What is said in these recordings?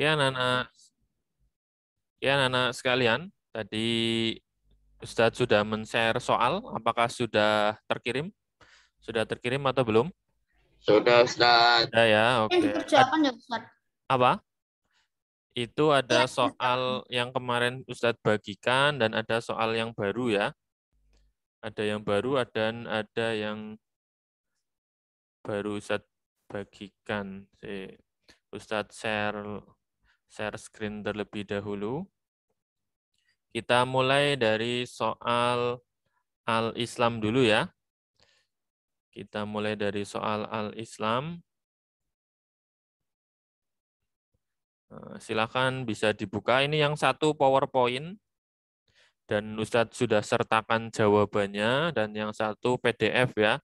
Ya, anak-anak sekalian, tadi Ustadz sudah men-share soal, apakah sudah terkirim? Sudah terkirim atau belum? Sudah, Ustaz. Sudah ya, oke. Dikerjakan ya, Ustaz? Apa? Itu ada Iya, soal yang kemarin Ustadz bagikan dan ada soal yang baru ya. Ada yang baru dan ada yang baru Ustadz bagikan. Ustadz share screen terlebih dahulu. Kita mulai dari soal Al-Islam dulu ya. Kita mulai dari soal Al-Islam. Silakan bisa dibuka. Ini yang satu PowerPoint. Dan Ustadz sudah sertakan jawabannya. Dan yang satu PDF ya.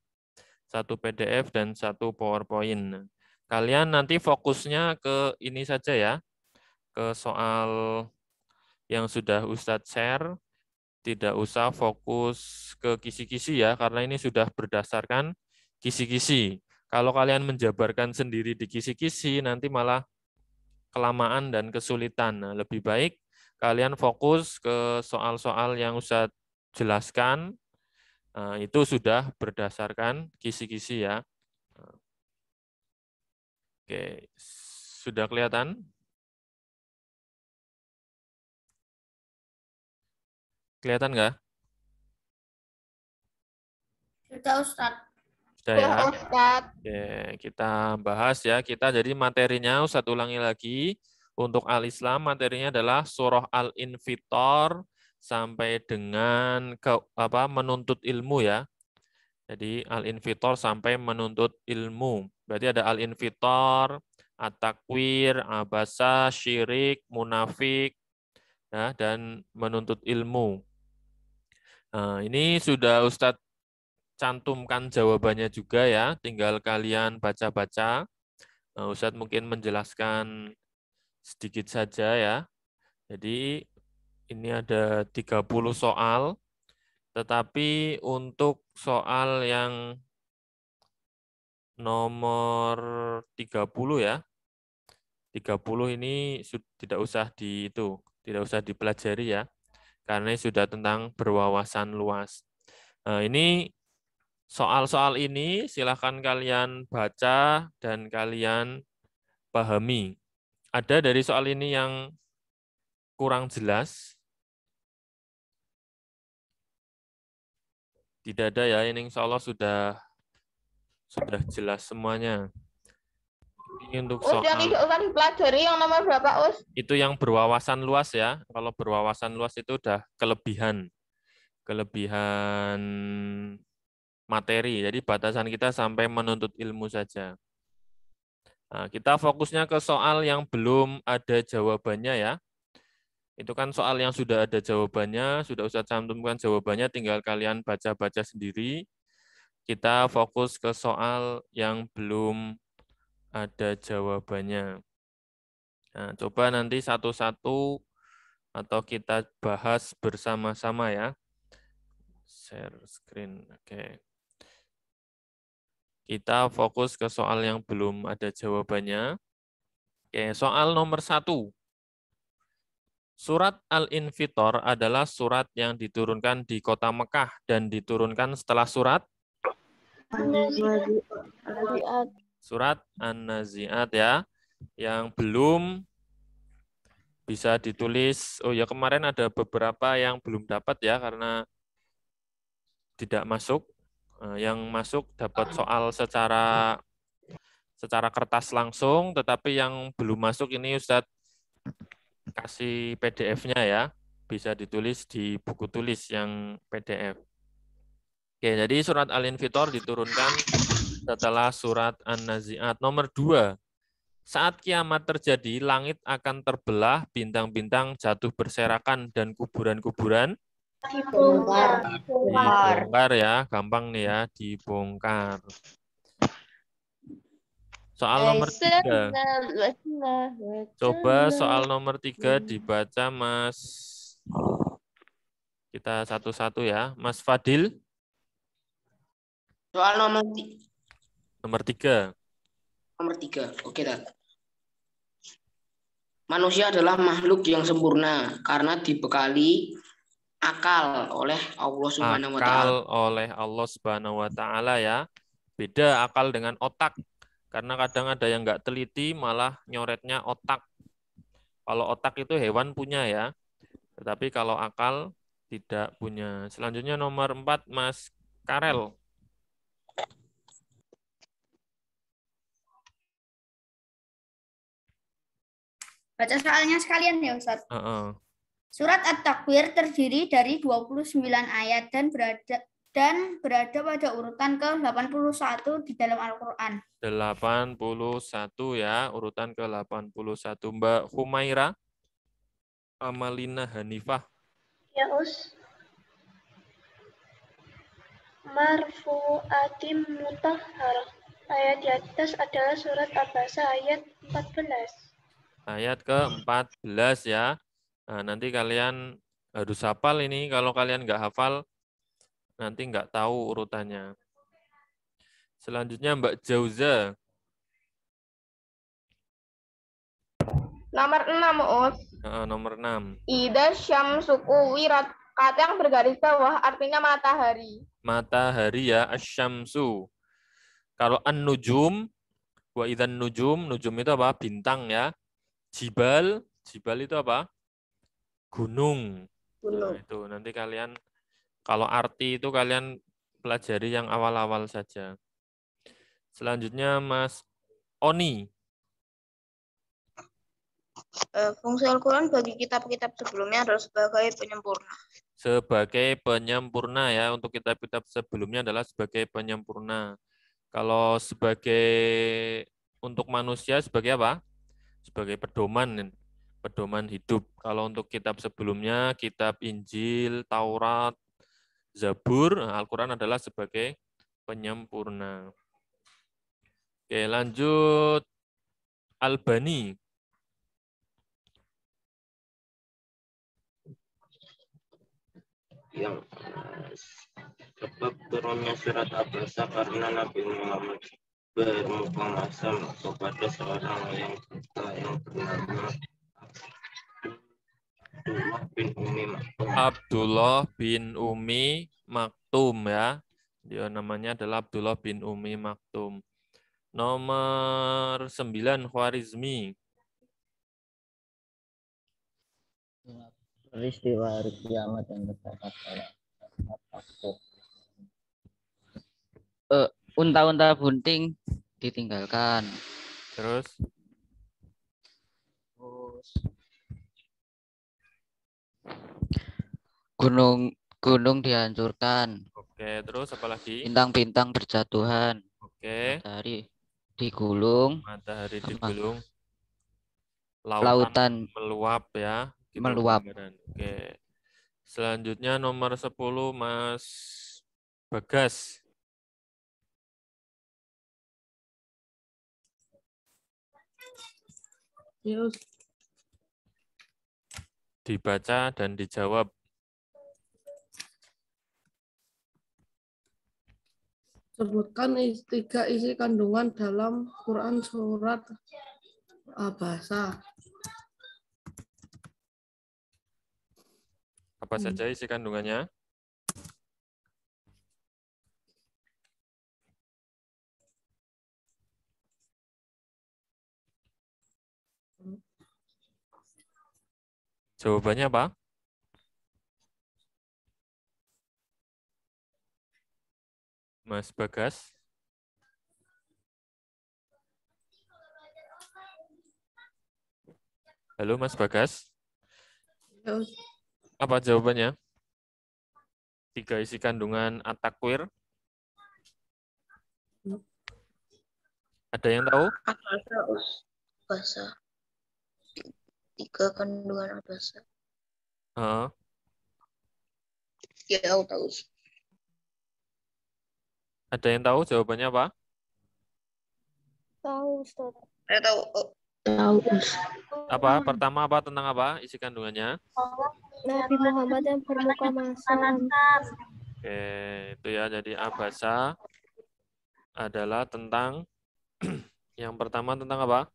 Satu PDF dan satu PowerPoint. Kalian nanti fokusnya ke ini saja ya. Ke soal yang sudah Ustadz share. Tidak usah fokus ke kisi-kisi ya. Karena ini sudah berdasarkan kisi-kisi. Kalau kalian menjabarkan sendiri di kisi-kisi, nanti malah kelamaan dan kesulitan. Nah, lebih baik kalian fokus ke soal-soal yang Ustadz jelaskan. Nah, itu sudah berdasarkan kisi-kisi ya. Oke, sudah kelihatan? Kelihatan nggak? Sudah, Ustaz. Sudah ya. Ustaz. Oke, kita bahas ya. Kita jadi materinya Ustadz ulangi lagi. Untuk Al-Islam materinya adalah surah Al-Infitor sampai dengan menuntut ilmu ya. Jadi Al-Infitor sampai menuntut ilmu. Berarti ada Al-Infitor, At-Takwir, Abasa, Syirik, Munafik, ya, dan menuntut ilmu. Nah, ini sudah Ustadz cantumkan jawabannya juga ya. Tinggal kalian baca-baca. Nah, Ustadz mungkin menjelaskan sedikit saja ya. Jadi ini ada 30 soal. Tetapi untuk soal yang nomor 30 ya. 30 ini tidak usah tidak usah dipelajari ya. Karena ini sudah tentang berwawasan luas. Nah, ini soal-soal ini silakan kalian baca dan kalian pahami. Ada dari soal ini yang kurang jelas? Tidak ada ya, ini insya Allah sudah jelas semuanya. Ini untuk soal yang tidak usah dipelajari yang nomor berapa, Us? itu yang berwawasan luas ya. Kalau berwawasan luas itu udah kelebihan materi. Jadi batasan kita sampai menuntut ilmu saja. Nah, kita fokusnya ke soal yang belum ada jawabannya ya. Itu kan soal yang sudah ada jawabannya, sudah usah cantumkan jawabannya, tinggal kalian baca-baca sendiri. Kita fokus ke soal yang belum ada jawabannya. Nah, coba nanti satu-satu atau kita bahas bersama-sama ya. Share screen, oke. Kita fokus ke soal yang belum ada jawabannya. Oke, soal nomor 1. Surat Al-Infitor adalah surat yang diturunkan di kota Mekah dan diturunkan setelah surat Surat An-Nazi'at ya. Yang belum bisa ditulis. Oh ya, kemarin ada beberapa yang belum dapat ya karena tidak masuk. Yang masuk dapat soal secara kertas langsung, tetapi yang belum masuk ini Ustadz kasih PDF-nya ya. Bisa ditulis di buku tulis yang PDF. Oke, jadi surat Al-Infitor diturunkan setelah surat An-Nazi'at. Nomor 2. Saat kiamat terjadi, langit akan terbelah, bintang-bintang jatuh berserakan, dan kuburan-kuburan dibongkar ya. Gampang nih ya, dibongkar. Soal nomor 3. Coba soal nomor 3 dibaca, Mas. Kita satu-satu ya. Mas Fadil. Soal nomor Nomor 3. Nomor 3. Oke, Dad. Manusia adalah makhluk yang sempurna karena dibekali akal oleh Allah Subhanahu wa Akal taala. oleh Allah Subhanahu wa taala ya. Beda akal dengan otak. Karena kadang ada yang nggak teliti malah nyoretnya otak. Kalau otak itu hewan punya ya. Tetapi kalau akal tidak punya. Selanjutnya nomor 4 Mas Karel. Baca soalnya sekalian ya Ustaz. Heeh. Surat At-Takwir terdiri dari 29 ayat dan berada pada urutan ke-81 di dalam Al-Qur'an. 81 ya, urutan ke-81. Mbak Humaira Amalina Hanifah. Ya Us. Marfu'atim mutahharah. Ayat di atas adalah surat Abasa ayat 14. Ayat ke-14 ya. Nah, nanti kalian harus hafal ini. Kalau kalian nggak hafal, nanti nggak tahu urutannya. Selanjutnya Mbak Jauza. Nomor 6, Us. Nomor 6. Ida syamsuku wirat. Kata yang bergaris bawah artinya matahari. Matahari ya, asyamsu. Kalau an-nujum, wa idzan nujum, nujum itu apa? Bintang ya. Jibal itu apa? Gunung. Nah, itu nanti kalian kalau arti itu kalian pelajari yang awal-awal saja. Selanjutnya Mas Oni. Fungsi Al-Quran bagi kitab-kitab sebelumnya adalah sebagai penyempurna. Sebagai penyempurna ya, untuk kitab-kitab sebelumnya adalah sebagai penyempurna. Kalau sebagai untuk manusia sebagai apa? Sebagai pedoman hidup. Kalau untuk kitab sebelumnya, kitab Injil, Taurat, Zabur, Al-Quran adalah sebagai penyempurna. Oke, lanjut Albani. Yang sebab turunnya surat Abasa karena Nabi Muhammad bermuka masam kepada seorang yang buta yang bernama Abdullah bin Umi Maktum ya. Dia namanya adalah Abdullah bin Umi Maktum. Nomor 9 Khwarizmi. Peristiwa hari kiamat yang terdapat dalam unta-unta bunting ditinggalkan. Terus gunung dihancurkan. oke, terus apa lagi? Bintang-bintang berjatuhan. Oke. Matahari digulung. Matahari digulung. Lautan meluap ya. Meluap. Oke. Selanjutnya nomor 10 Mas Bagas. Yes. Dibaca dan dijawab. Sebutkan tiga isi kandungan dalam Quran surat Abasa. Apa saja isi kandungannya? Jawabannya apa? Mas Bagas. Halo Mas Bagas. Yes. Apa jawabannya? 3 isi kandungan At-Takwir. Ada yang tahu? Abasa. 3 kandungan Abasa. Ya, aku tahu. Ada yang tahu jawabannya apa? Tahu, Ustaz. Saya tahu. Tahu. Apa? Pertama apa tentang apa isi kandungannya? Nabi Muhammad yang bermuka masam. Oke, itu ya. Jadi Abasa adalah tentang yang pertama tentang apa?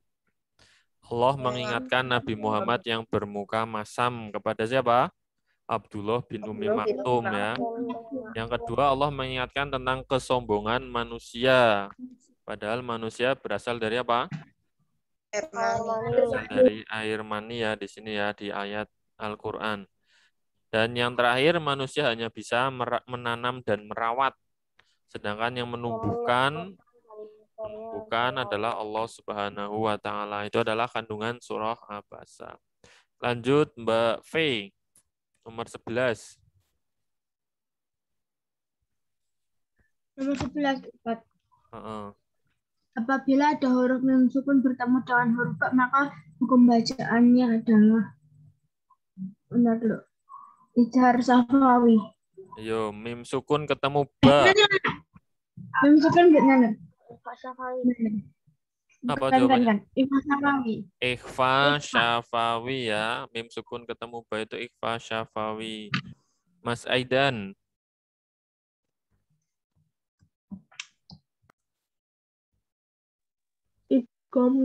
Allah mengingatkan Nabi Muhammad yang bermuka masam kepada siapa? Abdullah bin Umi Maktum ya. Yang kedua, Allah mengingatkan tentang kesombongan manusia. Padahal manusia berasal dari apa? Berasal dari air mani ya di sini ya di ayat Al-Qur'an. Dan yang terakhir, manusia hanya bisa menanam dan merawat. Sedangkan yang menumbuhkan adalah Allah Subhanahu wa taala. Itu adalah kandungan surah Abasa. Lanjut Mbak V, nomor 11. Nomor 11, Ustaz. Uh-uh. Apabila ada huruf mim sukun bertemu dengan huruf ba, maka hukum bacaannya adalah izhar syafawi. Ayo, mim sukun ketemu ba. Mim sukun gimana? Apa jawabannya? Ikhfa syafawi. Ikhfa syafawi ya. Mim sukun ketemu ba itu ikhfa syafawi. Mas Aidan. Idgham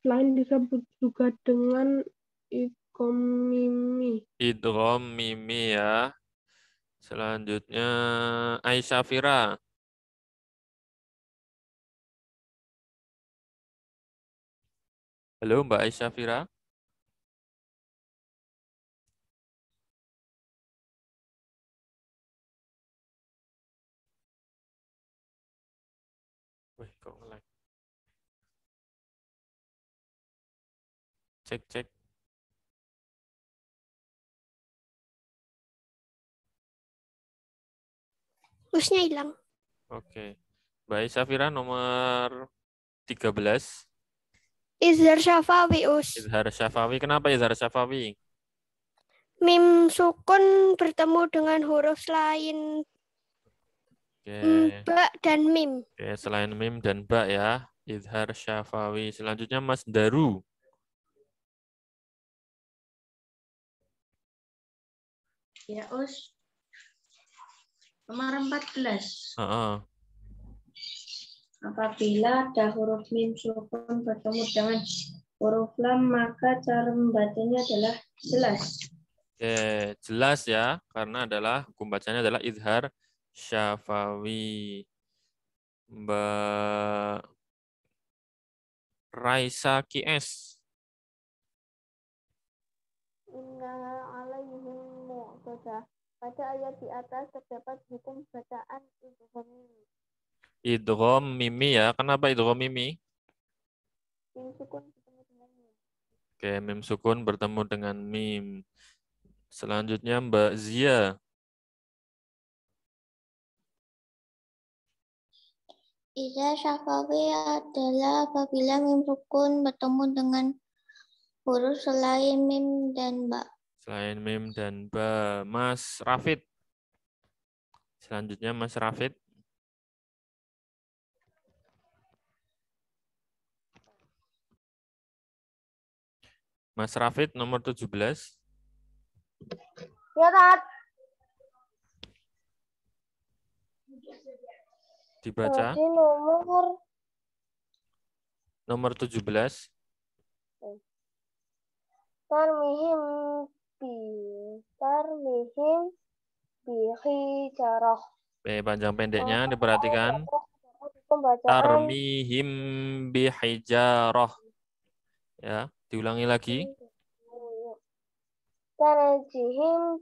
lain disebut juga dengan idgham mimi. Idgham mimi ya. Selanjutnya Aisyah Fira. Halo Mbak Aisyah Fira. Wih, kok nge-lag. Cek. Terusnya hilang. Oke. Mbak Aisyah Fira nomor 13. Izhar syafawi, Us. Izhar syafawi. Kenapa izhar syafawi? Mim sukun bertemu dengan huruf lain Oke. ba dan mim. Oke, selain mim dan ba ya. Izhar syafawi. Selanjutnya Mas Daru. Ya, Us. Nomor 14. Apabila ada huruf mim sukun bertemu dengan huruf lam, maka cara membacanya adalah jelas. Oke, jelas ya, karena hukum bacanya adalah izhar syafawi. Mbak Raisa QS. Inna alaihim mu'tadah. Pada ayat di atas terdapat hukum bacaan idgham mimi. Idgham mimi ya. Kenapa idgham mimi? Mim sukun bertemu dengan mim. Oke, mim sukun bertemu dengan mim. Selanjutnya Mbak Zia. Izhar syafawi adalah apabila mim sukun bertemu dengan huruf selain mim dan ba. Selain mim dan ba. Mas Rafid. Selanjutnya Mas Rafid. Mas Rafid nomor 17. Ya, Tat. Dibaca. Jadi Nomor 17. Tarmihim bihijarah. Panjang pendeknya diperhatikan. Pembacaan Tarmihim bihijarah. Ya, diulangi lagi. Tarmihim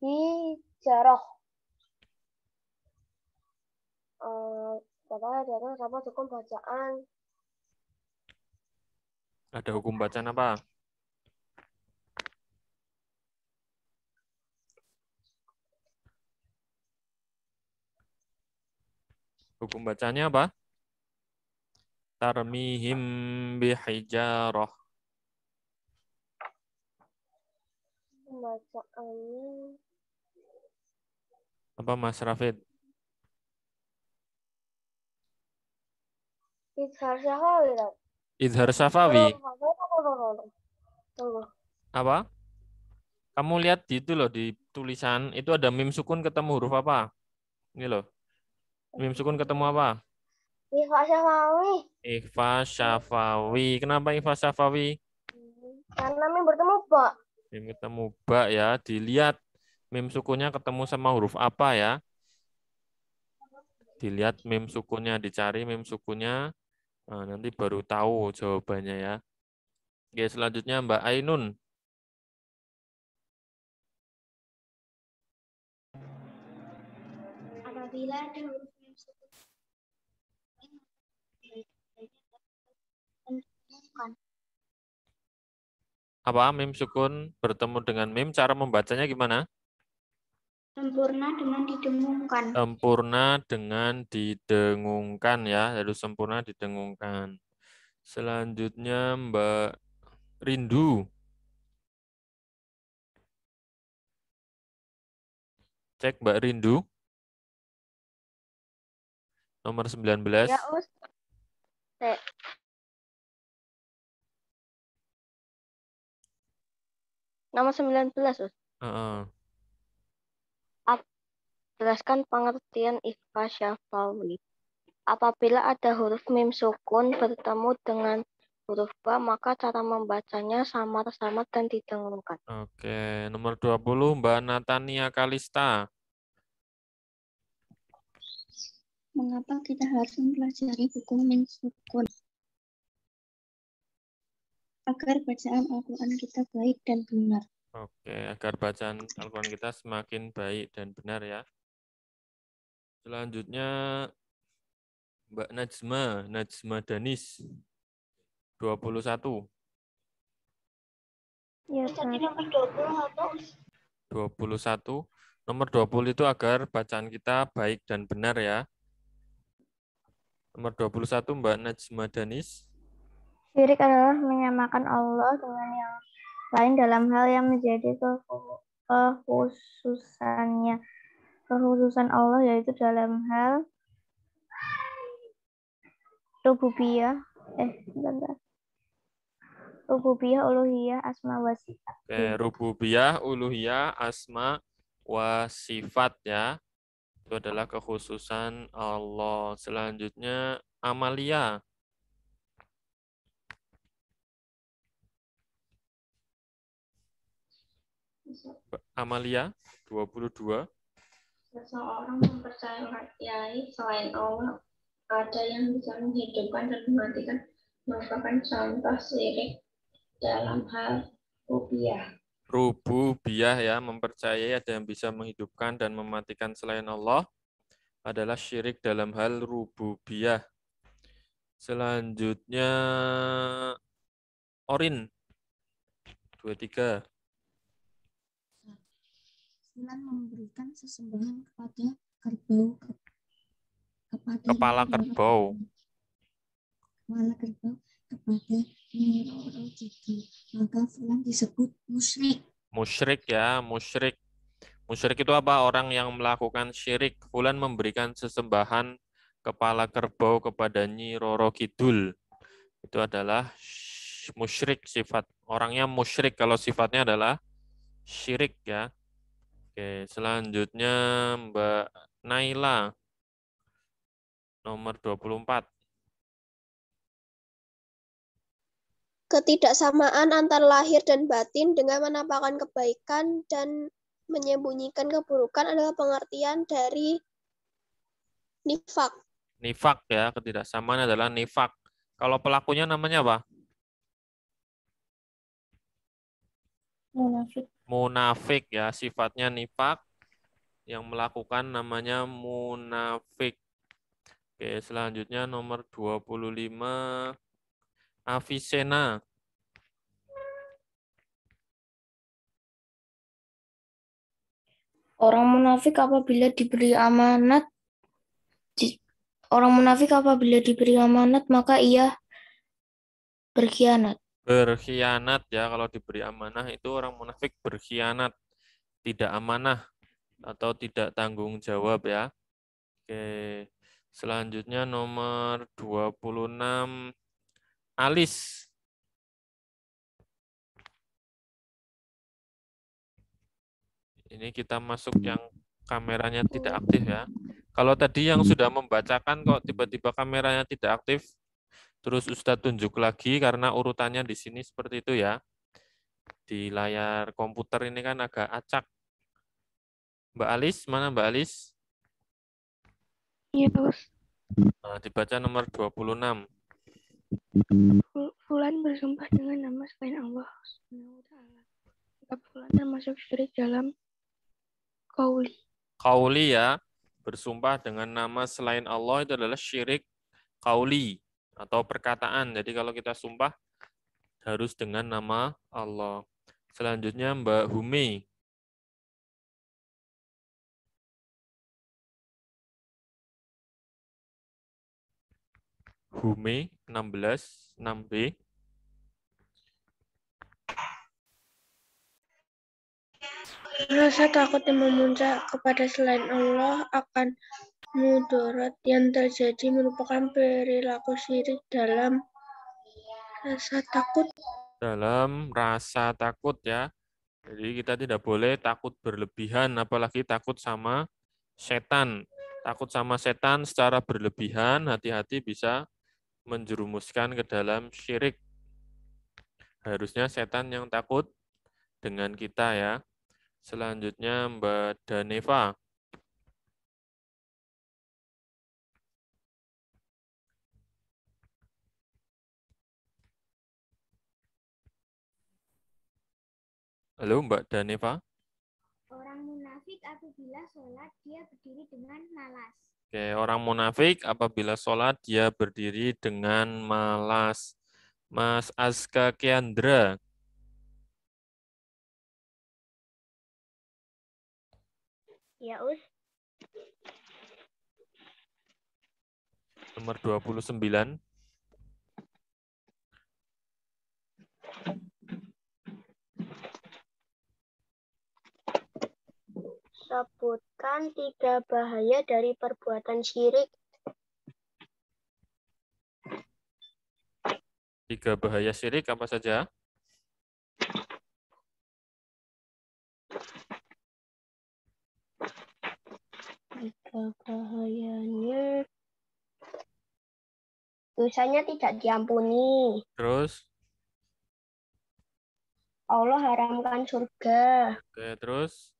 bihijarah. Padahal di atas apa hukum bacaan? Ada hukum bacaan apa? Hukum bacanya apa? Tarmihim bihijarah. Bacaannya Apa Mas Rafid? izhar syafawi. Izhar syafawi. Apa? Kamu lihat di itu loh, di tulisan itu ada mim sukun ketemu huruf apa? Ini loh. Mim sukun ketemu apa? Ikhfa syafawi. Ikhfa syafawi. Kenapa ikhfa syafawi? Karena mim bertemu ba. Mim ketemu ba ya. Dilihat mim sukunnya ketemu sama huruf apa ya. Dilihat mim sukunnya, dicari mim sukunnya. Nah, nanti baru tahu jawabannya ya. Oke, selanjutnya Mbak Ainun. Apabila ada huruf mim sukun Apa mim sukun bertemu dengan mim, cara membacanya gimana? sempurna dengan didengungkan. Sempurna dengan didengungkan ya, harus sempurna didengungkan. Selanjutnya Mbak Rindu. Cek Mbak Rindu. Nomor 19. Ya, Us. Nomor 19, Us. Jelaskan pengertian ikhfa syafawi. Apabila ada huruf mim sukun bertemu dengan huruf ba, maka cara membacanya samar-samar dan didengungkan. Oke, nomor 20 Mbak Natania Kalista. Mengapa kita harus mempelajari hukum mim sukun? Agar bacaan Al-Quran kita baik dan benar. Oke, agar bacaan Al-Quran kita semakin baik dan benar ya. Selanjutnya Mbak Najma Danis. 21. Ya, Tadi nomor 20 apa? 21. Nomor 20 itu agar bacaan kita baik dan benar ya. Nomor 21 Mbak Najma Danis. Syirik adalah menyamakan Allah dengan yang lain dalam hal yang menjadi kekhususannya. Kekhususan Allah yaitu dalam hal rububiyah, rububiyah, uluhiyah, asma wa sifat. Oke, rububiyah, uluhiyah, asma wa sifat ya. Itu adalah kekhususan Allah. Selanjutnya Amalia. Amalia 22. Seseorang mempercayai selain Allah ada yang bisa menghidupkan dan mematikan, merupakan contoh syirik dalam hal rububiyah. Rububiyah ya, mempercayai ada yang bisa menghidupkan dan mematikan selain Allah adalah syirik dalam hal rububiyah. Selanjutnya Orin 23. Fulan memberikan sesembahan kepada kerbau Kepala kerbau. kepada Nyi Roro Kidul, maka fulan disebut musyrik. Musyrik ya, musyrik. Musyrik itu apa? Orang yang melakukan syirik. Fulan memberikan sesembahan kepala kerbau kepada Nyi Roro Kidul. Itu adalah musyrik sifat. Orangnya musyrik kalau sifatnya adalah syirik ya. Oke, selanjutnya Mbak Naila. Nomor 24. Ketidaksamaan antara lahir dan batin dengan menampakkan kebaikan dan menyembunyikan keburukan adalah pengertian dari nifak. Nifak ya, ketidaksamaan adalah nifak. Kalau pelakunya namanya apa? Munafik. Munafik ya, sifatnya nifak. Yang melakukan namanya munafik. Oke, selanjutnya nomor 25. Avicenna. Orang munafik apabila diberi amanat maka ia berkhianat. Berkhianat ya, kalau diberi amanah itu orang munafik berkhianat, tidak amanah atau tidak tanggung jawab ya. Oke. Selanjutnya nomor 26 Alis. Ini kita masuk yang kameranya tidak aktif ya. Kalau tadi yang sudah membacakan kok tiba-tiba kameranya tidak aktif, terus Ustadz tunjuk lagi karena urutannya di sini seperti itu ya. Di layar komputer ini kan agak acak. Mbak Alis, mana Mbak Alis? Iya, Pak Ustaz. Nah, dibaca nomor 26. Fulan bersumpah dengan nama selain Allah Subhanahu wa taala. Maka Fulan termasuk syirik dalam qauli. Qauli ya, bersumpah dengan nama selain Allah itu adalah syirik qauli atau perkataan. Jadi kalau kita sumpah harus dengan nama Allah. Selanjutnya Mbak Humi. Humi 16 6B. Rasa takut yang memuncak kepada selain Allah akan mudarat yang terjadi merupakan perilaku syirik dalam rasa takut. Dalam rasa takut ya. Jadi kita tidak boleh takut berlebihan, apalagi takut sama setan. Takut sama setan secara berlebihan, hati-hati bisa menjerumuskan ke dalam syirik. Harusnya setan yang takut dengan kita ya. Selanjutnya Mbak Daneva. Halo Mbak Daneva. Orang munafik apabila sholat dia berdiri dengan malas. Oke, orang munafik apabila sholat dia berdiri dengan malas. Mas Aska Kiandra. Ya, Us. Nomor 29. Sebutkan 3 bahaya dari perbuatan syirik. 3 bahaya syirik apa saja? Bahayanya dosanya tidak diampuni. Terus? Allah haramkan surga. Oke, terus?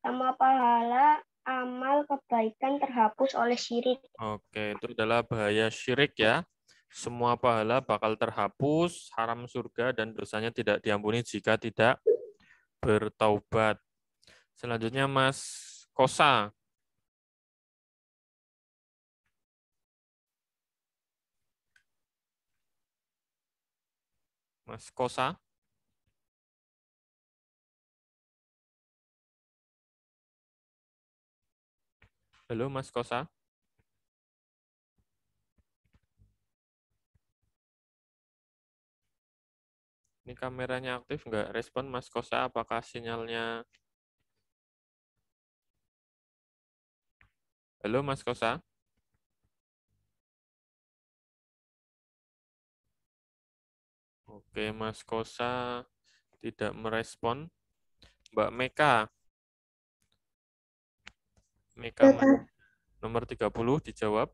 Sama pahala amal kebaikan terhapus oleh syirik. Oke, itu adalah bahaya syirik ya. Semua pahala bakal terhapus, haram surga, dan dosanya tidak diampuni jika tidak bertaubat. Selanjutnya Mas Kosa. Mas Kosa. Halo Mas Kosa. Ini kameranya aktif nggak? Respon Mas Kosa, apakah sinyalnya? Halo Mas Kosa. Oke, Mas Kosa tidak merespon. Mbak Meka. Meka nomor 30 dijawab.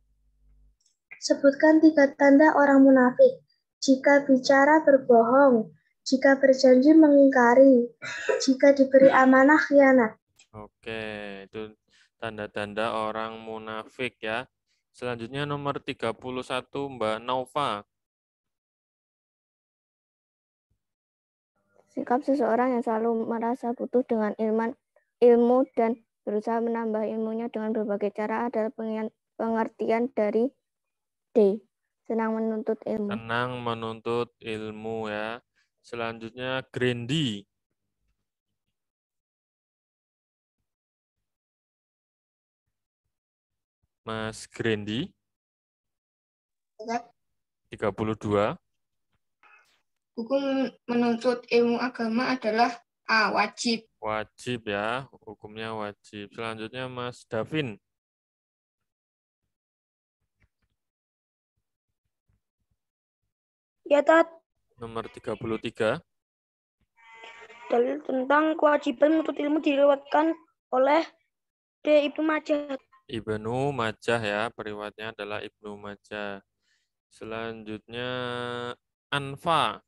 Sebutkan 3 tanda orang munafik. Jika bicara berbohong, jika berjanji mengingkari, jika diberi amanah khianat. Oke, itu tanda-tanda orang munafik ya. Selanjutnya nomor 31 Mbak Naufa. Sikap seseorang yang selalu merasa butuh dengan ilmu dan berusaha menambah ilmunya dengan berbagai cara adalah pengertian dari D. Senang menuntut ilmu. Senang menuntut ilmu ya. Selanjutnya Grendi. Mas Grendi. 32. Hukum menuntut ilmu agama adalah A. Wajib. Wajib ya, hukumnya wajib. Selanjutnya Mas Davin. Ya, Tat. Nomor 33. Dalil tentang kewajiban menuntut ilmu dilewatkan oleh Ibnu Majah. Ibnu Majah ya, periwayatnya adalah Ibnu Majah. Selanjutnya Anfa.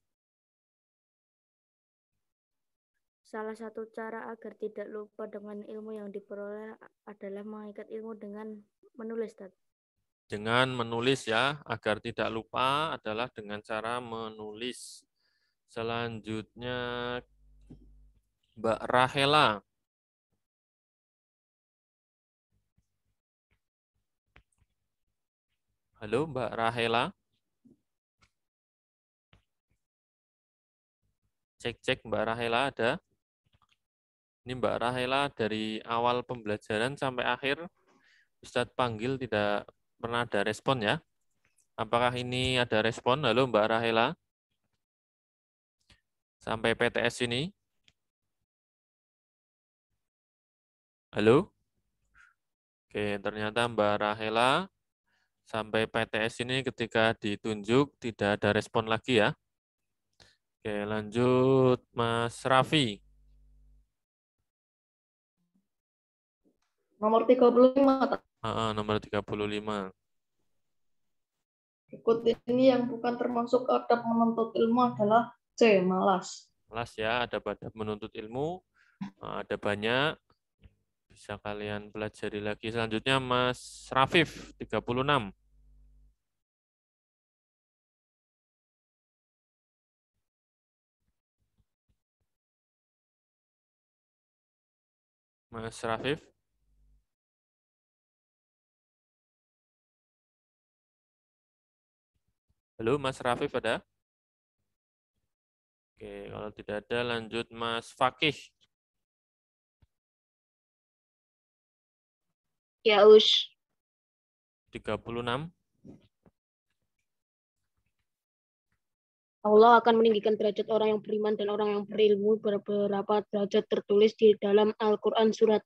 Salah satu cara agar tidak lupa dengan ilmu yang diperoleh adalah mengikat ilmu dengan menulis. Dengan menulis ya, agar tidak lupa adalah dengan cara menulis. Selanjutnya Mbak Rahela. Halo Mbak Rahela. Cek Mbak Rahela ada? Ini Mbak Rahela dari awal pembelajaran sampai akhir Ustadz panggil tidak pernah ada respon ya. Apakah ini ada respon? Halo Mbak Rahela. Sampai PTS ini. Halo? Oke, ternyata Mbak Rahela sampai PTS ini ketika ditunjuk tidak ada respon lagi ya. Oke, lanjut Mas Raffi. Nomor 35. Nomor 35. Berikut ini yang bukan termasuk adab menuntut ilmu adalah C. Malas. Malas ya, ada adab menuntut ilmu. Ada banyak. Bisa kalian pelajari lagi. Selanjutnya Mas Rafif, 36. Mas Rafif. Halo, Mas Rafif ada? Oke, kalau tidak ada lanjut Mas Fakih. Ya, Us. 36. Allah akan meninggikan derajat orang yang beriman dan orang yang berilmu beberapa derajat tertulis di dalam Al-Quran surat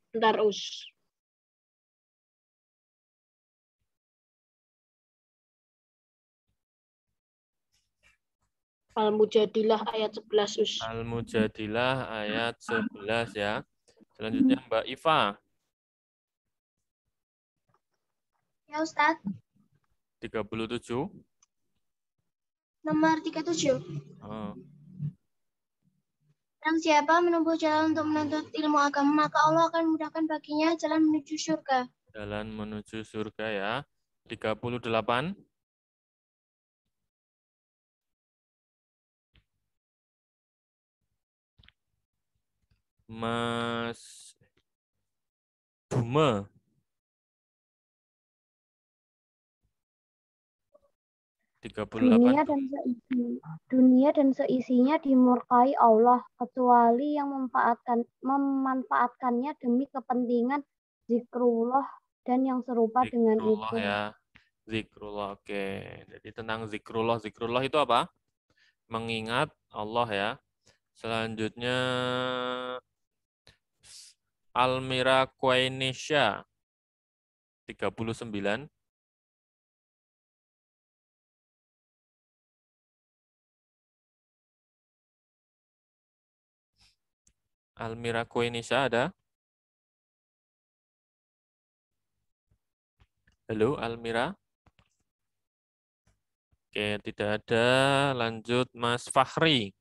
bentar, Us. Al-Mujadilah ayat 11, Us. Al-Mujadilah ayat 11 ya. Selanjutnya Mbak Iva. Ya, Ustadz. 37. Nomor 37. Dan siapa menempuh jalan untuk menuntut ilmu agama, maka Allah akan memudahkan baginya jalan menuju surga. Jalan menuju surga ya. 38. Mas Buma. Dunia dan seisinya dimurkai Allah, kecuali yang memanfaatkannya demi kepentingan zikrullah dan yang serupa dengan itu. Ya, zikrullah. Oke. Jadi tentang zikrullah. Zikrullah itu apa? Mengingat Allah ya. Selanjutnya Almira Quainisha 39. Almira Quainisha ada? Halo Almira? Oke, tidak ada. Lanjut Mas Fahri.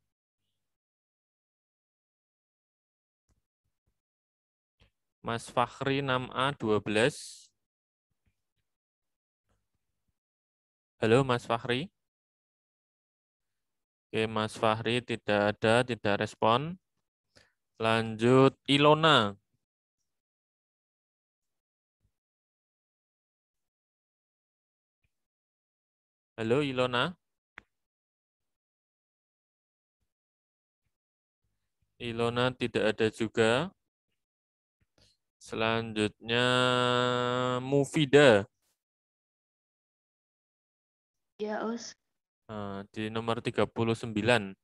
Mas Fahri 6A 12. Halo Mas Fahri. Oke, Mas Fahri tidak ada, tidak respon. Lanjut Ilona. Halo Ilona. Ilona tidak ada juga. Selanjutnya Mufida. Ya, Us. Di nomor 39.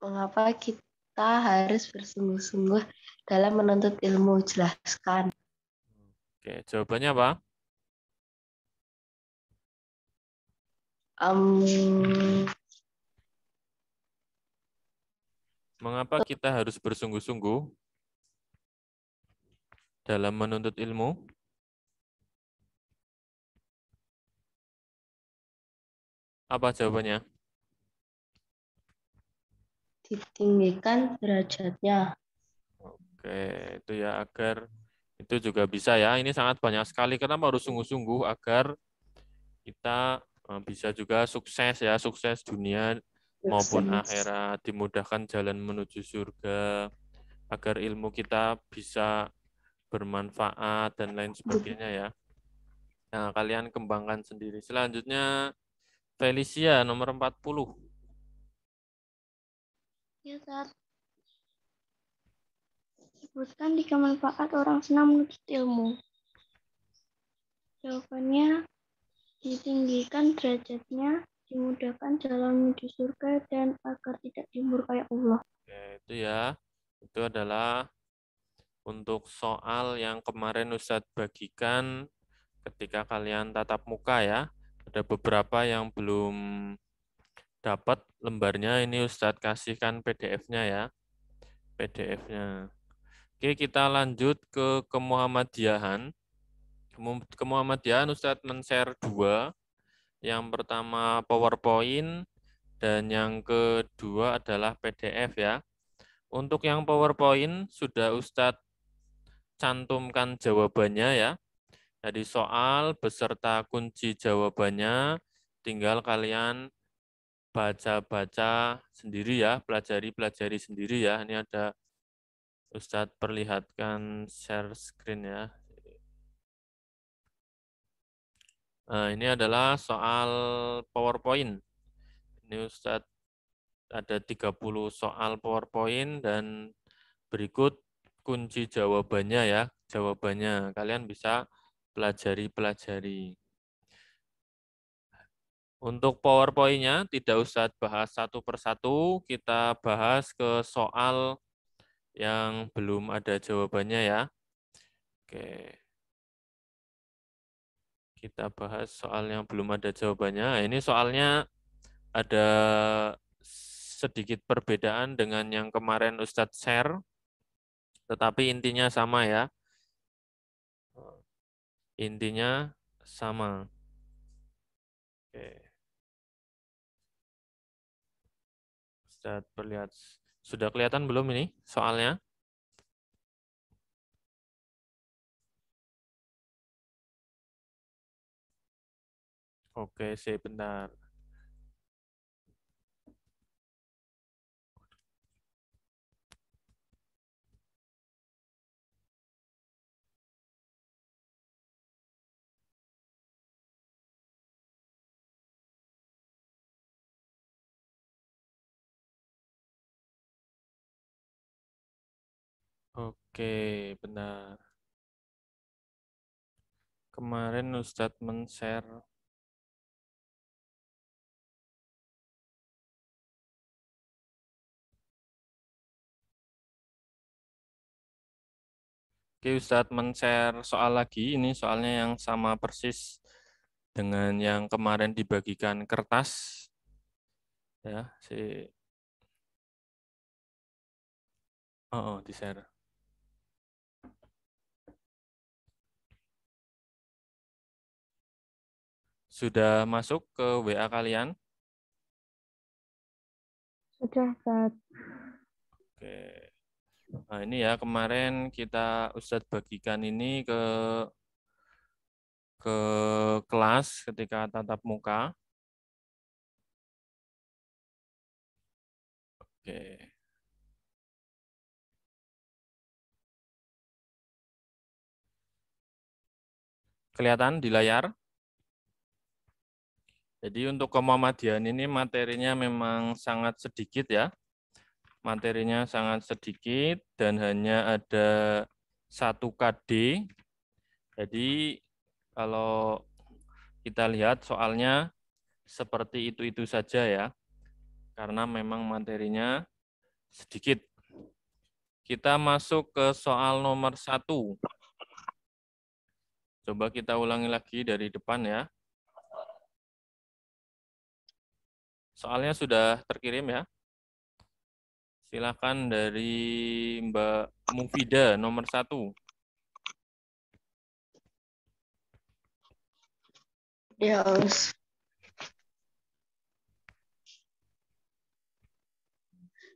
Mengapa kita harus bersungguh-sungguh dalam menuntut ilmu? Jelaskan. Oke, jawabannya apa? Mengapa kita harus bersungguh-sungguh dalam menuntut ilmu? Apa jawabannya? Ditinggikan derajatnya. Oke, itu ya agar itu juga bisa ya. Ini sangat banyak sekali. Kenapa harus sungguh-sungguh? Agar kita bisa juga sukses ya, sukses dunia maupun akhirat, dimudahkan jalan menuju surga, agar ilmu kita bisa bermanfaat dan lain sebagainya ya. Nah, kalian kembangkan sendiri. Selanjutnya Felicia nomor 40. Ya, Ustaz. Sebutkan 3 manfaat orang senang menuntut ilmu. Jawabannya, ditinggikan derajatnya, dimudahkan jalan menuju surga, dan agar tidak dimurkai Allah. Oke, itu ya. Itu adalah untuk soal yang kemarin Ustadz bagikan ketika kalian tatap muka ya. Ada beberapa yang belum dapat lembarnya, ini Ustadz kasihkan PDF-nya ya. PDF-nya. Oke, kita lanjut ke kemuhammadiyahan. Kemuhammadiyahan Ustadz men-share 2. Yang pertama PowerPoint dan yang kedua adalah PDF ya. Untuk yang PowerPoint sudah Ustadz cantumkan jawabannya ya. Jadi soal beserta kunci jawabannya tinggal kalian baca-baca sendiri ya, pelajari sendiri ya. Ini ada Ustadz perlihatkan share screen ya. Nah, ini adalah soal PowerPoint. Ini Ustadz ada 30 soal PowerPoint dan berikut kunci jawabannya ya. Jawabannya kalian bisa pelajari. Untuk PowerPoint-nya tidak usah bahas satu persatu, kita bahas ke soal yang belum ada jawabannya ya. Oke. Kita bahas soal yang belum ada jawabannya. Ini soalnya ada sedikit perbedaan dengan yang kemarin Ustadz share, tetapi intinya sama ya. Intinya sama. Oke. Ustadz perlihat. Sudah kelihatan belum ini soalnya? Oke, sebentar. Oke, benar. Kemarin Ustadz men-share Oke, Ustadz men-share soal lagi. Ini soalnya yang sama persis dengan yang kemarin dibagikan kertas. Ya, di-share. Sudah masuk ke WA kalian? Sudah, Ustaz. Oke. Nah, ini ya kemarin kita Ustadz bagikan ini ke kelas ketika tatap muka. Oke. Kelihatan di layar? Jadi untuk kemuhammadiyahan ini materinya memang sangat sedikit ya. Materinya sangat sedikit dan hanya ada 1 KD. Jadi kalau kita lihat soalnya seperti itu saja ya. Karena memang materinya sedikit. Kita masuk ke soal nomor 1. Coba kita ulangi lagi dari depan ya. Soalnya sudah terkirim ya. Silakan dari Mbak Mufida nomor 1. Ya, Us.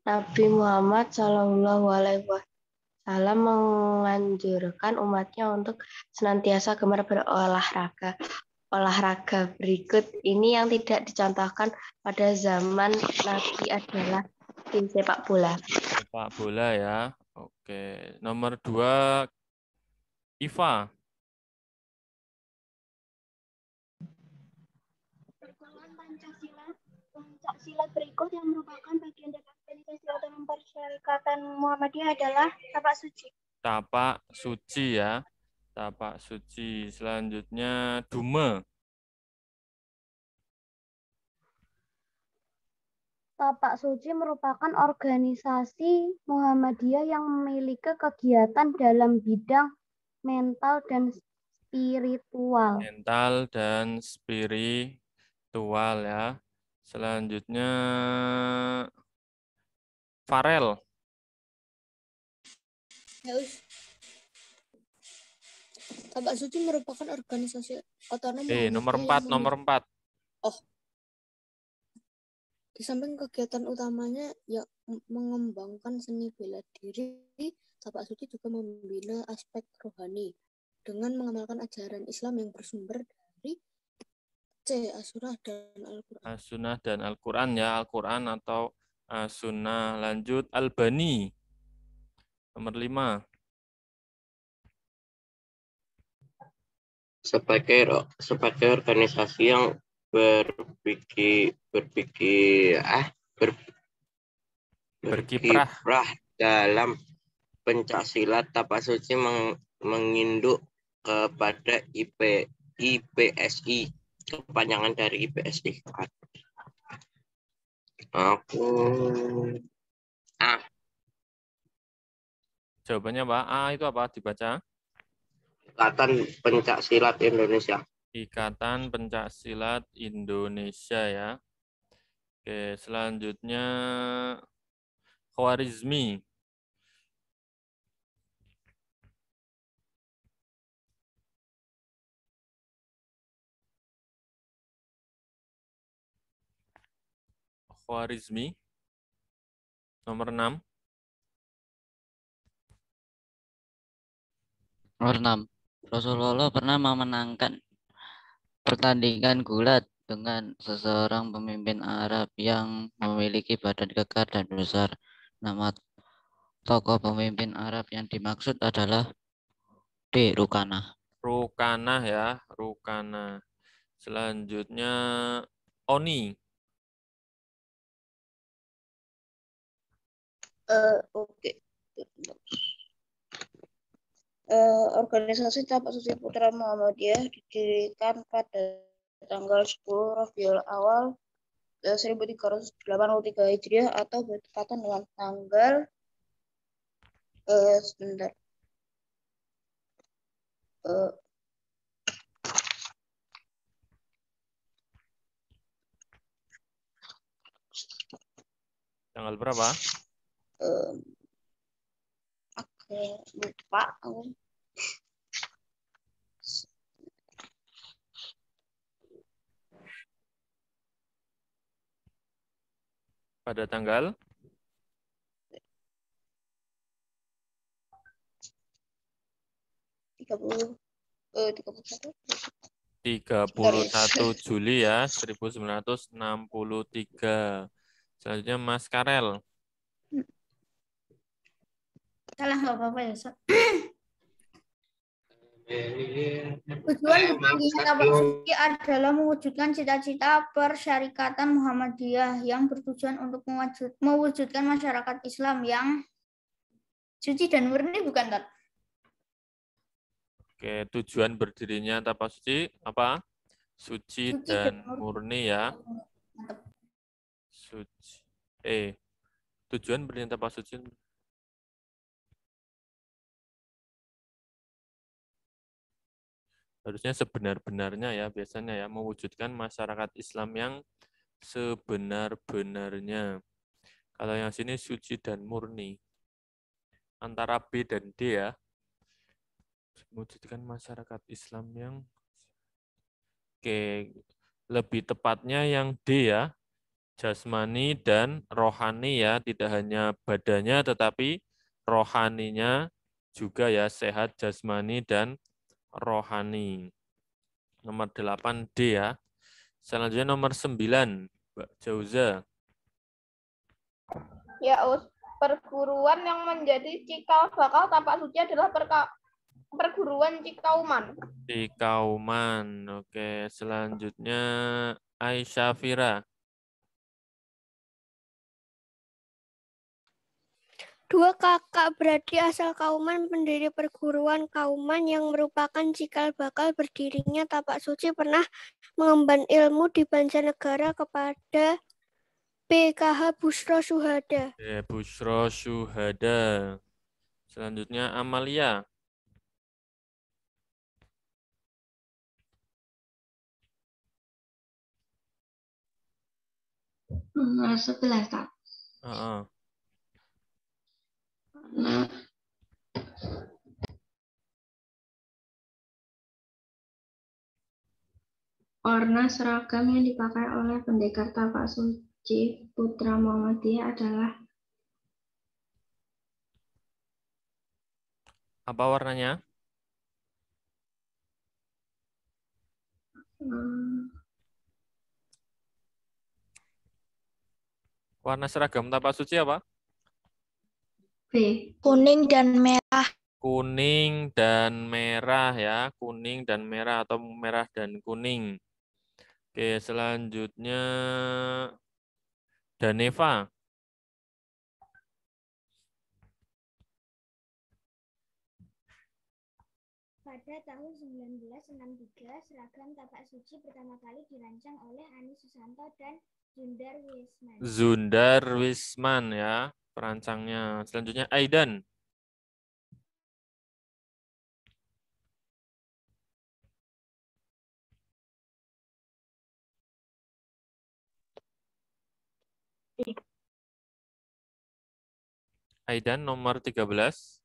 Nabi Muhammad Shallallahu Alaihi Wasallam menganjurkan umatnya untuk senantiasa gemar berolahraga. Olahraga berikut ini yang tidak dicontohkan pada zaman Nabi adalah tim sepak bola. Sepak bola ya. Oke. Nomor 2, Iva. Pancasila berikut yang merupakan bagian dari organisasi otonom persyarikatan Muhammadiyah adalah tapak suci. Tapak suci ya. Tapak suci. Selanjutnya Dume. Tapak Suci merupakan organisasi Muhammadiyah yang memiliki kegiatan dalam bidang mental dan spiritual. Mental dan spiritual ya. Selanjutnya Farel. Tapak Suci merupakan organisasi otonom Nomor Muhammadiyah 4, nomor 4. Di samping kegiatan utamanya yang mengembangkan seni bela diri, Tapak Suci juga membina aspek rohani dengan mengamalkan ajaran Islam yang bersumber dari As-Sunnah dan Al-Quran. As-Sunnah dan Al-Quran ya. Al-Quran atau As-Sunnah. Lanjut Albani. Nomor 5. Sebagai organisasi yang berkiprah dalam pencaksilat, Tapak Suci menginduk kepada IPSI, kepanjangan dari IPSI. Jawabannya Pak. A itu apa? Dibaca. Ikatan Pencaksilat Indonesia. Ikatan Pencaksilat Indonesia ya. Oke, selanjutnya Khwarizmi. Khwarizmi. Nomor 6. Nomor 6. Rasulullah pernah memenangkan pertandingan gulat dengan seseorang pemimpin Arab yang memiliki badan kekar dan besar. Nama tokoh pemimpin Arab yang dimaksud adalah B. Rukanah. Rukanah ya, Rukanah. Selanjutnya Oni. Oke. Organisasi Tapak Suci Putra Muhammadiyah didirikan pada tanggal 10 Rabiul Awal 1383 Hijriah atau bertepatan dengan tanggal Tanggal berapa? Lupa. Pada tanggal 31 Juli ya, 1963. Selanjutnya Mas Karel. Salah nggak apa-apa ya, Sob. Tujuan berdirinya Tapak Suci adalah mewujudkan cita-cita persyarikatan Muhammadiyah yang bertujuan untuk mewujudkan masyarakat Islam yang suci dan murni, bukan, Tat? Oke, tujuan berdirinya Tapak Suci apa? Suci dan murni ya. Suci. Tujuan berdirinya Tapak Suci. Harusnya sebenar-benarnya ya, biasanya ya, mewujudkan masyarakat Islam yang sebenar-benarnya. Kalau yang sini suci dan murni. Antara B dan D ya. Mewujudkan masyarakat Islam yang Oke, lebih tepatnya yang D ya. Jasmani dan rohani ya, tidak hanya badannya tetapi rohaninya juga ya, sehat jasmani dan rohani. Nomor 8 D ya. Selanjutnya nomor 9, Mbak Jauza. Ya, perguruan yang menjadi cikal bakal tapak suci adalah perguruan Cikauman. Cikauman. Oke, selanjutnya Aisyah Fira. Dua kakak beradik asal Kauman pendiri perguruan Kauman yang merupakan cikal bakal berdirinya tapak suci pernah mengemban ilmu di Banjarnegara kepada PKH Bushro Syuhada. Bushro Syuhada. Selanjutnya Amalia. Nomor 11, Kak. Nah, warna seragam yang dipakai oleh pendekar tapak suci Putra Muhammadiyah adalah apa warnanya? Warna seragam tapak suci apa? B. Kuning dan merah. Kuning dan merah ya, kuning dan merah atau merah dan kuning. Oke, selanjutnya Daneva. Pada tahun 1963, seragam tapak suci pertama kali dirancang oleh Ani Susanto dan Zundar Wisman. Zundar Wisman ya, perancangnya. Selanjutnya Aidan. Aidan nomor 13.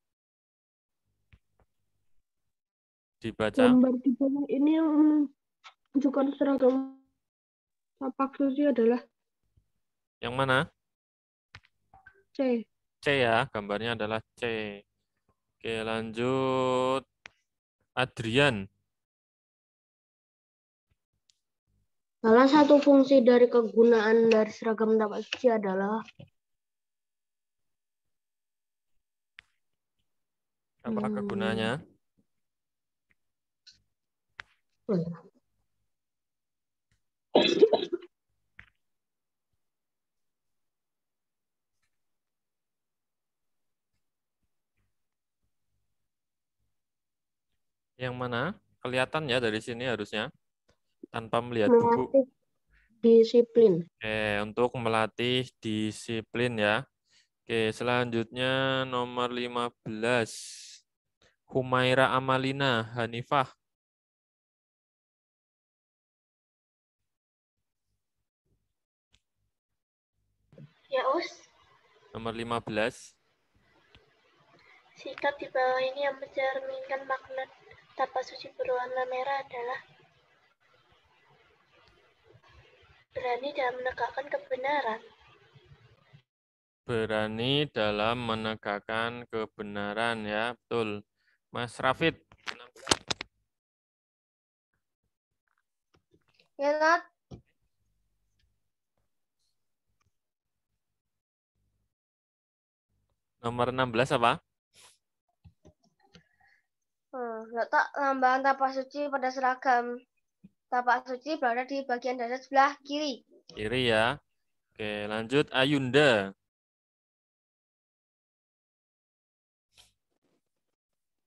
Dibaca. Gambar di bawah ini yang menunjukkan seragam tapak suci adalah Yang mana? C. C ya, gambarnya adalah C. Oke, lanjut. Adrian. Salah satu fungsi dari kegunaan dari seragam tapak suci adalah Apa kegunaannya? Yang mana? Kelihatan ya dari sini harusnya. Tanpa melihat buku. melatih disiplin. Oke, untuk melatih disiplin ya. Oke, selanjutnya nomor 15. Humaira Amalina Hanifah. Ya, Us. Nomor 15. Sikap di bawah ini yang mencerminkan makna tapak suci berwarna merah adalah berani dalam menegakkan kebenaran. Berani dalam menegakkan kebenaran ya, betul. Mas Rafid. Ya, Nat. Nomor 16 apa? Letak lambang tapak suci pada seragam tapak suci berada di bagian dada sebelah kiri. Kiri ya. Oke, lanjut Ayunda.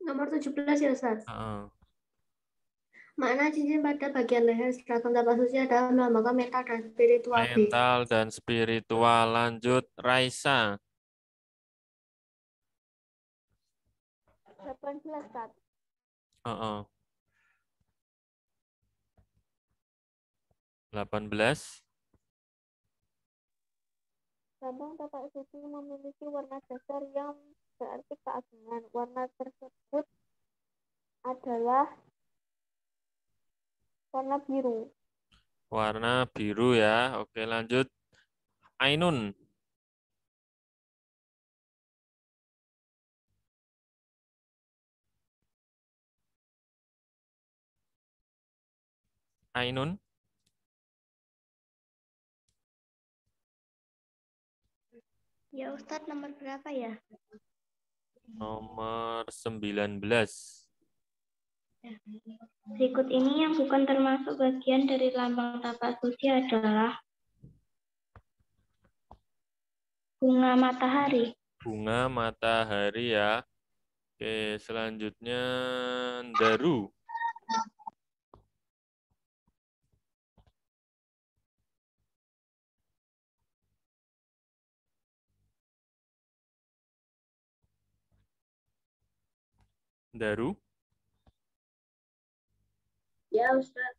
Nomor 17 ya, Ustaz. Makna cincin pada bagian leher seragam tapak suci adalah melambangkan mental dan spiritual. Mental dan spiritual. Lanjut Raisa. 18, Ustaz. 18. Lambang tapak suci memiliki warna dasar yang berarti keagungan. Warna tersebut adalah warna biru. Warna biru ya. Oke, lanjut. Ainun. Ainun. Ya Ustadz, nomor berapa ya? Nomor 19. Berikut ini yang bukan termasuk bagian dari lambang tapak suci adalah bunga matahari. Bunga matahari ya. Oke, selanjutnya daru. Daru. Ya Ustadz.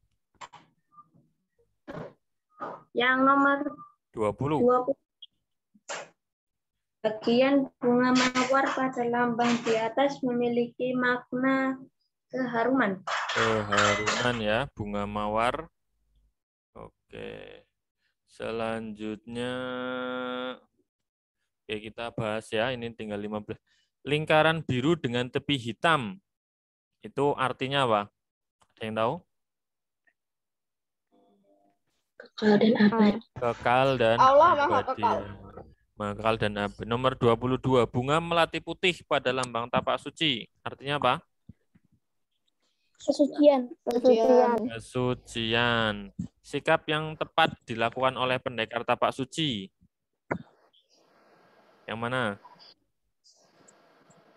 Yang nomor 20. 20. Bagian bunga mawar pada lambang di atas memiliki makna keharuman. Keharuman ya, bunga mawar. Oke. Selanjutnya oke, kita bahas ya, ini tinggal 15. Lingkaran biru dengan tepi hitam. Itu artinya apa? Ada yang tahu? Kekal dan abadi. Kekal dan Allah Maha abadi. Kekal. Kekal dan abadi. Nomor 22, bunga melati putih pada lambang tapak suci. Artinya apa? Kesucian. Kesucian. Sikap yang tepat dilakukan oleh pendekar tapak suci. Yang mana?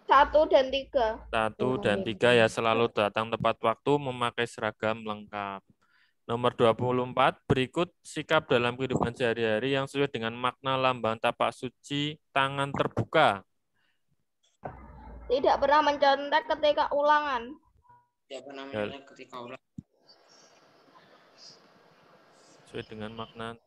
1 dan 3. 1 dan 3 ya, selalu datang tepat waktu, memakai seragam lengkap. Nomor 24, berikut sikap dalam kehidupan sehari-hari yang sesuai dengan makna lambang tapak suci tangan terbuka. Tidak pernah mencontek ketika ulangan. Tidak pernah mencontek ketika ulangan. Sesuai dengan makna.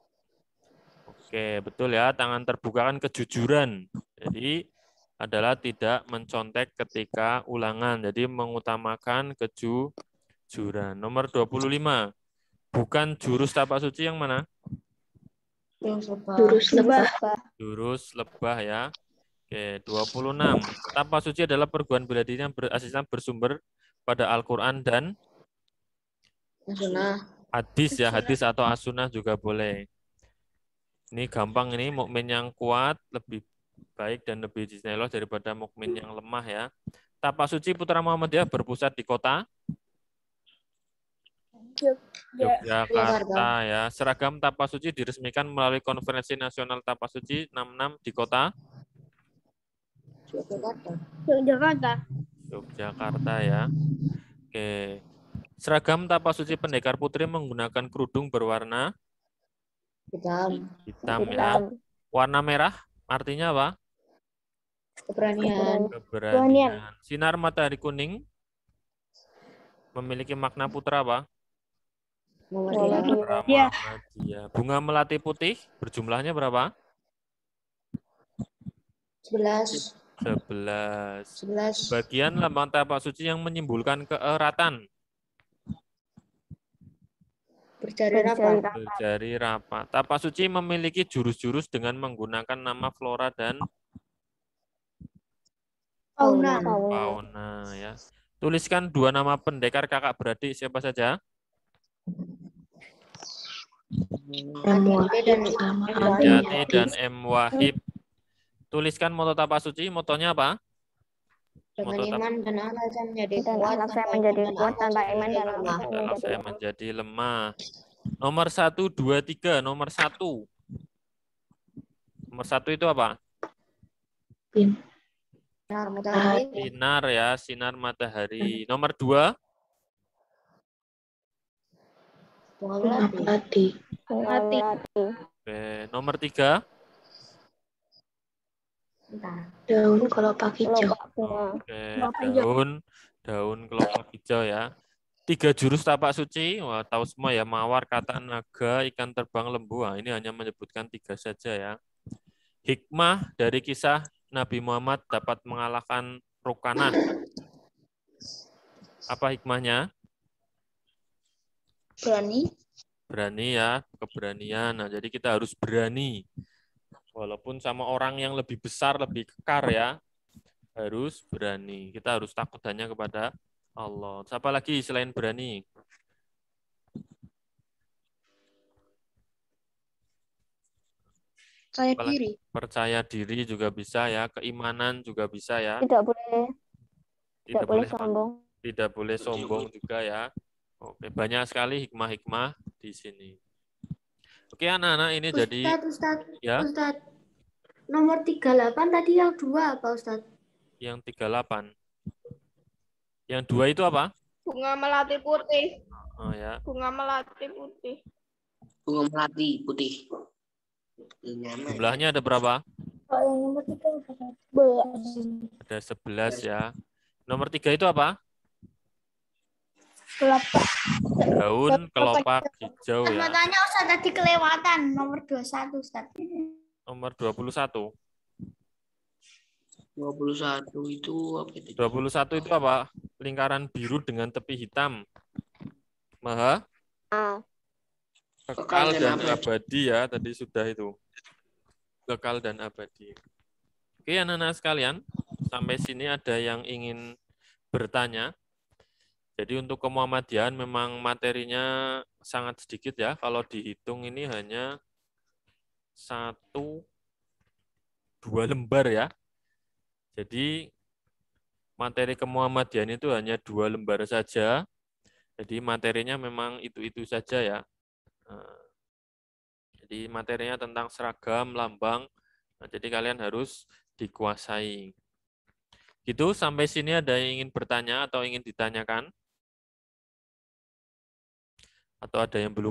Oke, betul ya, tangan terbuka kan kejujuran. Jadi adalah tidak mencontek ketika ulangan. Jadi mengutamakan kejujuran. Nomor 25. Bukan jurus tapak suci yang mana? Jurus lebah. Jurus lebah ya. Oke, 26. Tapak suci adalah perguruan bela diri yang bersumber pada Al-Quran dan hadis ya, hadis atau as-sunnah juga boleh. Ini gampang, ini mukmin yang kuat lebih baik dan lebih istimewa daripada mukmin yang lemah ya. Tapak suci Putra Muhammadiyah berpusat di kota Yogyakarta ya. Seragam tapak suci diresmikan melalui Konferensi Nasional Tapak Suci 66 di kota Yogyakarta ya. Oke. Seragam tapak suci pendekar putri menggunakan kerudung berwarna hitam ya. Warna merah artinya apa? Keberanian. Sinar matahari kuning memiliki makna putra apa? Muhammadiyah. Bunga melati putih berjumlahnya berapa? 11. Bagian lambang tapak suci yang menyimbolkan keeratan. Berjari rapat. Tapak suci memiliki jurus-jurus dengan menggunakan nama flora dan fauna ya. Tuliskan 2 nama pendekar kakak beradik siapa saja? Yati dan M. Wahib. Tuliskan moto tapak suci. Motonya apa? Dengan iman dan akhlak saya menjadi kuat, tanpa iman dan akhlak saya menjadi lemah. Nomor 1, 2, 3. Nomor 1. Nomor 1 itu apa? Sinar ya, sinar matahari. Nomor 2. Melati. Oke, nomor 3. Daun kelopak hijau. Oke, daun kelopak hijau ya. 3 jurus tapak suci, wah, tahu semua ya, mawar, kata naga, ikan terbang, lembu. Nah, ini hanya menyebutkan 3 saja ya. Hikmah dari kisah Nabi Muhammad dapat mengalahkan Rukanah. Apa hikmahnya? Berani. Berani ya, keberanian. Nah, jadi kita harus berani. Walaupun sama orang yang lebih besar, lebih kekar ya, harus berani. Kita harus takut hanya kepada Allah. Siapa lagi selain berani? Percaya diri. Percaya diri juga bisa ya, keimanan juga bisa ya. Tidak boleh sombong. Tidak boleh sombong juga ya. Oke, banyak sekali hikmah-hikmah di sini. Oke, anak-anak ini jadi ya. Ustadz. Nomor 38 tadi yang 2 apa, Ustadz? Yang 38. Yang 2 itu apa? Bunga melati putih. Oh ya. Bunga melati putih. Bunga melati putih. Jumlahnya ada berapa? Nomor 3 Ada 11 ya. Nomor 3 itu apa? Kelopak. Daun kelopak hijau ya. Tanya Ustaz tadi kelewatan nomor 21 Ustaz. Nomor 21. 21 itu apa itu? 21 itu apa? Lingkaran biru dengan tepi hitam. Maha? Kekal dan abadi ya, tadi sudah itu. Kekal dan abadi. Oke, anak-anak sekalian, sampai sini ada yang ingin bertanya. Jadi untuk kemuhammadiyahan memang materinya sangat sedikit ya. Kalau dihitung ini hanya 1-2 lembar ya. Jadi materi kemuhammadiyahan itu hanya 2 lembar saja. Jadi materinya memang itu-itu saja ya. Jadi materinya tentang seragam, lambang. Nah, jadi kalian harus dikuasai. Gitu, sampai sini ada yang ingin bertanya atau ingin ditanyakan? Atau ada yang belum?